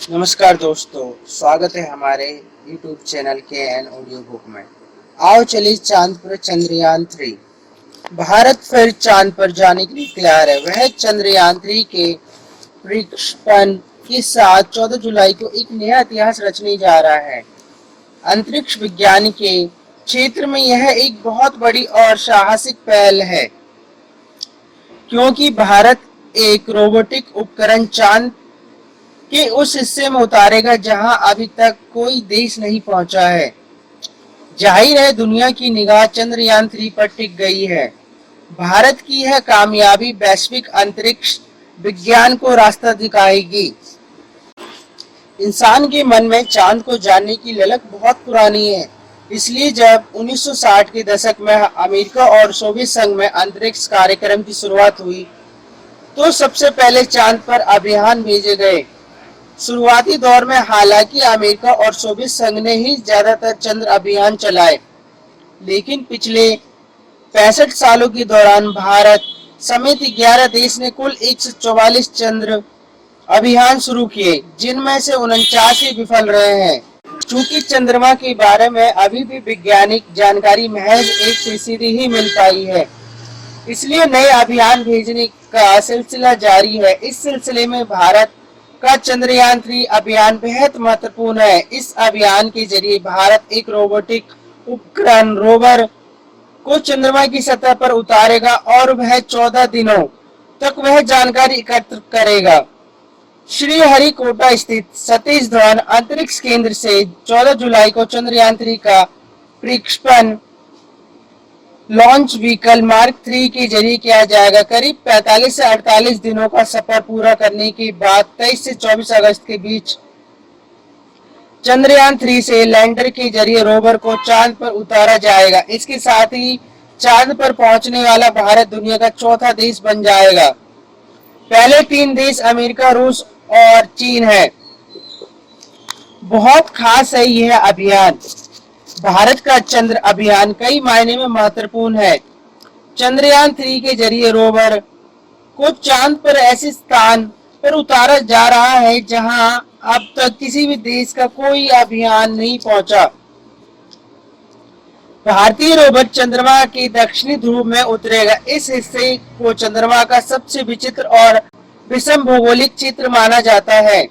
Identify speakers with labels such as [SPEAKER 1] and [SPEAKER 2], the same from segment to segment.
[SPEAKER 1] नमस्कार दोस्तों, स्वागत है हमारे YouTube channel KN audio book में। आओ चलिए चांद पर चंद्रयान 3। भारत फिर चांद पर जाने के लिए तैयार है। वह चंद्रयान 3 के प्रक्षेपण के साथ 14 जुलाई को एक नया इतिहास रचने जा रहा है। अंतरिक्ष विज्ञान के क्षेत्र में यह एक बहुत बड़ी और साहसिक पहल है, क्योंकि भारत एक रोबोटिक उपकरण चांद के उस हिस्से में उतारेगा जहां अभी तक कोई देश नहीं पहुंचा है। जाहिर है, दुनिया की निगाह चंद्रयान 3 पर टिक गई है। भारत की यह कामयाबी वैश्विक अंतरिक्ष विज्ञान को रास्ता दिखाएगी। इंसान के मन में चांद को जानने की ललक बहुत पुरानी है। इसलिए जब 1960 के दशक में अमेरिका और सोवियत संघ में अंतरिक्ष कार्यक्रम की शुरुआत हुई, तो सबसे पहले चांद पर अभियान भेजे गए। शुरुआती दौर में हालांकि अमेरिका और सोवियत संघ ने ही ज्यादातर चंद्र अभियान चलाए, लेकिन पिछले 65 सालों के दौरान भारत समेत 11 देश ने कुल 144 चंद्र अभियान शुरू किए, जिनमें से 49 ही विफल रहे हैं। चूंकि चंद्रमा के बारे में अभी भी वैज्ञानिक जानकारी महज 1% ही मिल पाई है, इसलिए नए अभियान भेजने का सिलसिला जारी है। इस सिलसिले में भारत का चंद्रयान 3 अभियान बेहद महत्वपूर्ण है। इस अभियान के जरिए भारत एक रोबोटिक उपकरण रोवर को चंद्रमा की सतह पर उतारेगा और वह 14 दिनों तक वह जानकारी एकत्र करेगा। श्रीहरिकोटा स्थित सतीश धवन अंतरिक्ष केंद्र से 14 जुलाई को चंद्रयान 3 का प्रक्षेपण लॉन्च व्हीकल मार्क 3 के जरिए किया जाएगा। करीब 45 से 48 दिनों का सफर पूरा करने के बाद 23 से 24 अगस्त के बीच चंद्रयान 3 से लैंडर के जरिए रोवर को चांद पर उतारा जाएगा। इसके साथ ही चांद पर पहुंचने वाला भारत दुनिया का चौथा देश बन जाएगा। पहले 3 देश अमेरिका, रूस और चीन है। बहुत खास है यह अभियान। भारत का चंद्र अभियान कई मायने में महत्वपूर्ण है। चंद्रयान 3 के जरिए रोवर को चांद पर ऐसे स्थान पर उतारा जा रहा है जहां अब तक किसी भी देश का कोई अभियान नहीं पहुंचा। भारतीय रोवर चंद्रमा के दक्षिणी ध्रुव में उतरेगा। इस हिस्से को चंद्रमा का सबसे विचित्र और विषम भौगोलिक क्षेत्र माना जाता है।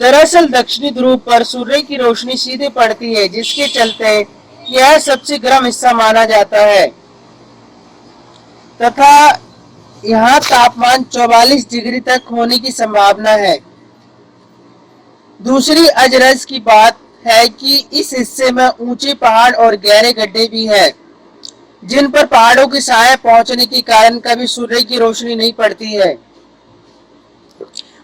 [SPEAKER 1] दरअसल दक्षिणी ध्रुव पर सूर्य की रोशनी सीधे पड़ती है, जिसके चलते यह सबसे गर्म हिस्सा माना जाता है तथा यहाँ तापमान 44 डिग्री तक होने की संभावना है। दूसरी अजरज की बात है कि इस हिस्से में ऊंचे पहाड़ और गहरे गड्ढे भी हैं, जिन पर पहाड़ों की छाया पहुंचने के कारण कभी सूर्य की रोशनी नहीं पड़ती है।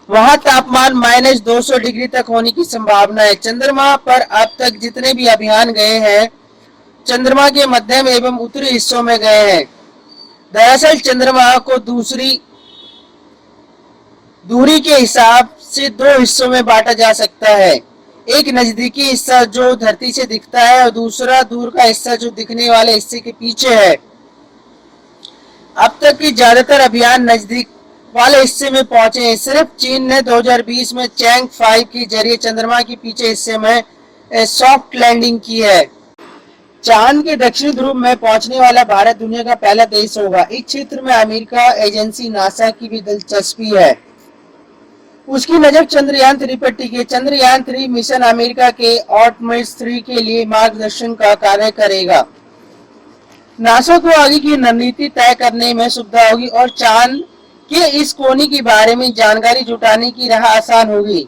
[SPEAKER 1] वहां तापमान -200 डिग्री तक होने की संभावना है। चंद्रमा पर अब तक जितने भी अभियान गए हैं, चंद्रमा के मध्यम एवं उत्तरी हिस्सों में गए हैं। दरअसल चंद्रमा को दूरी के हिसाब से 2 हिस्सों में बांटा जा सकता है। एक नजदीकी हिस्सा जो धरती से दिखता है और दूसरा दूर का हिस्सा जो दिखने वाले हिस्से के पीछे है। अब तक के ज्यादातर अभियान नजदीक वाले हिस्से में पहुंचे हैं। सिर्फ चीन ने 2020 में चैंग 5 के जरिए चंद्रमा के पीछे हिस्से में सॉफ्ट लैंडिंग की है। चांद के दक्षिणी ध्रुव में पहुंचने वाला भारत दुनिया का पहला देश होगा। इस क्षेत्र में अमेरिका एजेंसी नासा की भी दिलचस्पी है। उसकी नजर चंद्रयान 3 पर टिकी है। चंद्रयान 3 मिशन अमेरिका के आर्टेमिस 3 के लिए मार्गदर्शन का कार्य करेगा। नासा को आगे की रणनीति तय करने में सुविधा होगी और चांद के इस कोने के बारे में जानकारी जुटाने की राह आसान होगी।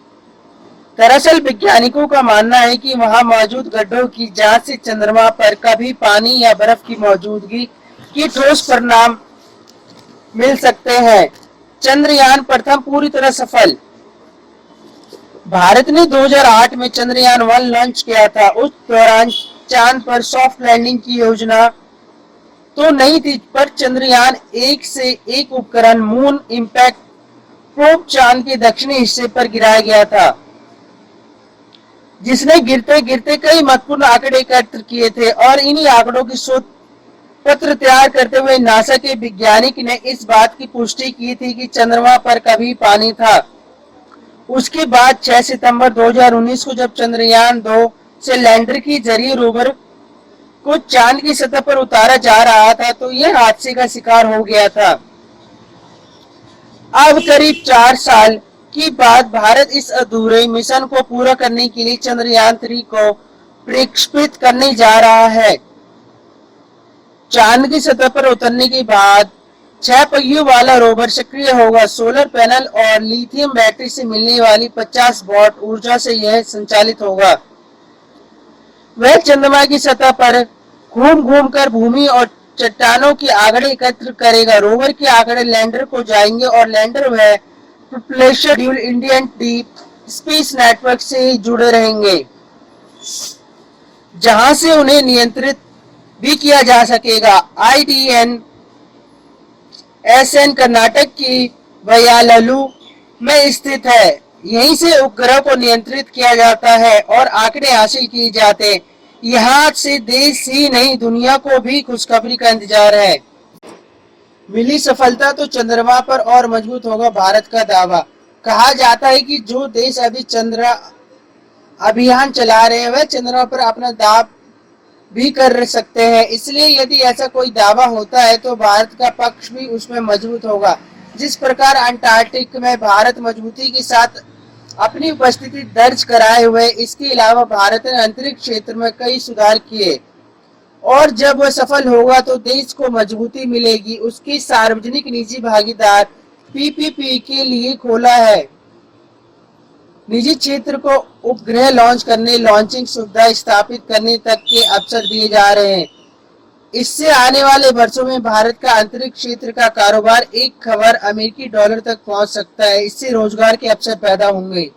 [SPEAKER 1] दरअसल वैज्ञानिकों का मानना है कि वहां मौजूद गड्ढों की जांच से चंद्रमा पर कभी पानी या बर्फ की मौजूदगी की ठोस परिणाम मिल सकते हैं। चंद्रयान प्रथम पूरी तरह सफल। भारत ने 2008 में चंद्रयान 1 लॉन्च किया था। उस दौरान चांद पर सॉफ्ट लैंडिंग की योजना तो नहीं थी, पर चंद्रयान 1 से एक उपकरण मून इंपैक्ट प्रोब चांद के दक्षिणी हिस्से पर गिराया गया था, जिसने गिरते गिरते कई महत्वपूर्ण आंकड़े एकत्र किए थे। और इन्हीं आंकड़ों की शोध पत्र तैयार करते हुए नासा के वैज्ञानिक ने इस बात की पुष्टि की थी कि चंद्रमा पर कभी पानी था। उसके बाद 6 सितंबर 2019 को जब चंद्रयान 2 से लैंडर के जरिए रोवर को चांद की सतह पर उतारा जा रहा था तो यह हादसे का शिकार हो गया था। अब करीब 4 साल के बाद भारत इस अधूरे मिशन को पूरा करने के लिए चंद्रयान 3 को प्रक्षेपित करने जा रहा है। चांद की सतह पर उतरने के बाद 6 पहियों वाला रोवर सक्रिय होगा। सोलर पैनल और लिथियम बैटरी से मिलने वाली 50 वॉट ऊर्जा से यह संचालित होगा। वह चंद्रमा की सतह पर घूम घूम कर भूमि और चट्टानों के आंकड़े एकत्र करेगा। रोवर के आंकड़े लैंडर को जाएंगे और लैंडर वह propulsion dual Indian deep space network से जुड़े रहेंगे, जहां से उन्हें नियंत्रित भी किया जा सकेगा। IDN SN कर्नाटक की वयाललू में स्थित है। यहीं से उपग्रह को नियंत्रित किया जाता है और आंकड़े हासिल किए जाते हैं। यहाँ से देश ही नहीं दुनिया को भी खुशखबरी का इंतजार है। मिली सफलता तो चंद्रमा पर और मजबूत होगा भारत का दावा। कहा जाता है कि जो देश अभी चंद्र अभियान चला रहे हैं वह चंद्रमा पर अपना दाव भी कर सकते हैं। इसलिए यदि ऐसा कोई दावा होता है तो भारत का पक्ष भी उसमें मजबूत होगा। जिस प्रकार अंटार्कटिक में भारत मजबूती के साथ अपनी उपस्थिति दर्ज कराए हुए, इसके अलावा भारत ने अंतरिक्ष क्षेत्र में कई सुधार किए और जब वह सफल होगा तो देश को मजबूती मिलेगी। उसकी सार्वजनिक निजी भागीदार PPP के लिए खोला है। निजी क्षेत्र को उपग्रह लॉन्च करने, लॉन्चिंग सुविधा स्थापित करने तक के अवसर दिए जा रहे हैं। इससे आने वाले वर्षों में भारत का अंतरिक्ष क्षेत्र का कारोबार $1 खबर अमेरिकी डॉलर तक पहुंच सकता है। इससे रोजगार के अवसर पैदा होंगे।